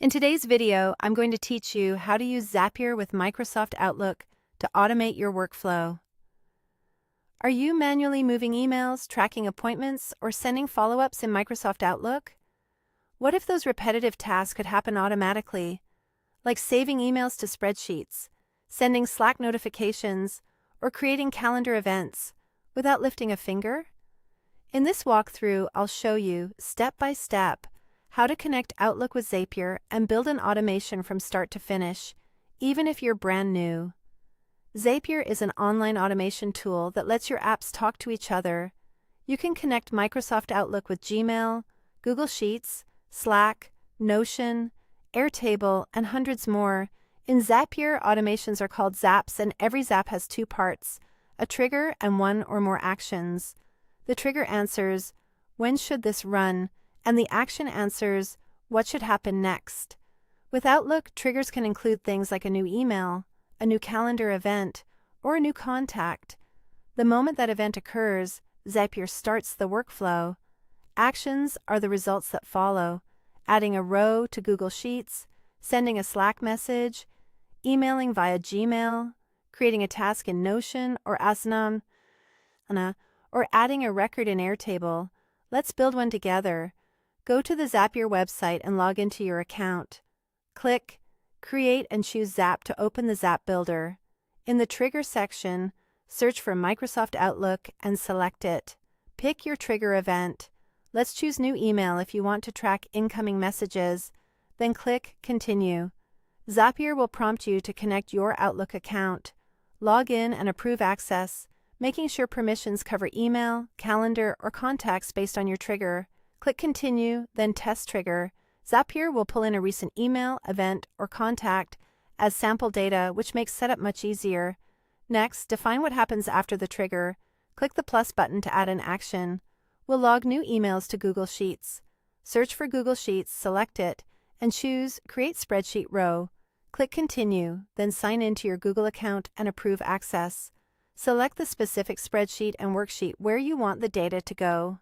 In today's video, I'm going to teach you how to use Zapier with Microsoft Outlook to automate your workflow. Are you manually moving emails, tracking appointments, or sending follow-ups in Microsoft Outlook? What if those repetitive tasks could happen automatically, like saving emails to spreadsheets, sending Slack notifications, or creating calendar events without lifting a finger? In this walkthrough, I'll show you, step by step, how to connect Outlook with Zapier and build an automation from start to finish, even if you're brand new. Zapier is an online automation tool that lets your apps talk to each other. You can connect Microsoft Outlook with Gmail, Google Sheets, Slack, Notion, Airtable, and hundreds more. In Zapier, automations are called zaps, and every zap has two parts, a trigger and one or more actions. The trigger answers, "When should this run?" and the action answers, "What should happen next?" With Outlook, triggers can include things like a new email, a new calendar event, or a new contact. The moment that event occurs, Zapier starts the workflow. Actions are the results that follow, adding a row to Google Sheets, sending a Slack message, emailing via Gmail, creating a task in Notion or Asana, or adding a record in Airtable. Let's build one together. Go to the Zapier website and log into your account. Click Create and choose Zap to open the Zap Builder. In the Trigger section, search for Microsoft Outlook and select it. Pick your trigger event. Let's choose New Email if you want to track incoming messages. Then click Continue. Zapier will prompt you to connect your Outlook account. Log in and approve access, making sure permissions cover email, calendar, or contacts based on your trigger. Click Continue, then Test Trigger. Zapier will pull in a recent email, event, or contact as sample data, which makes setup much easier. Next, define what happens after the trigger. Click the plus button to add an action. We'll log new emails to Google Sheets. Search for Google Sheets, select it, and choose Create Spreadsheet Row. Click Continue, then sign in to your Google account and approve access. Select the specific spreadsheet and worksheet where you want the data to go.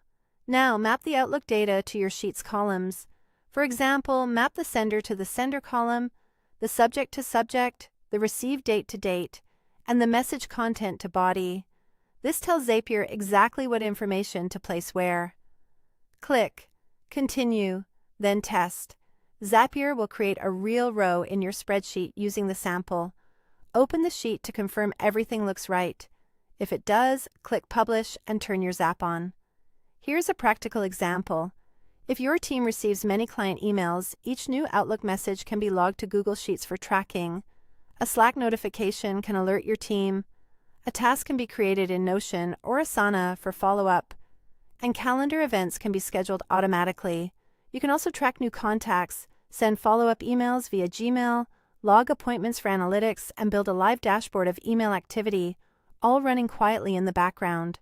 Now, map the Outlook data to your Sheets columns. For example, map the sender to the sender column, the subject to subject, the received date to date, and the message content to body. This tells Zapier exactly what information to place where. Click Continue, then Test. Zapier will create a real row in your spreadsheet using the sample. Open the sheet to confirm everything looks right. If it does, click Publish and turn your Zap on. Here's a practical example. If your team receives many client emails, each new Outlook message can be logged to Google Sheets for tracking. A Slack notification can alert your team. A task can be created in Notion or Asana for follow-up. And calendar events can be scheduled automatically. You can also track new contacts, send follow-up emails via Gmail, log appointments for analytics, and build a live dashboard of email activity, all running quietly in the background.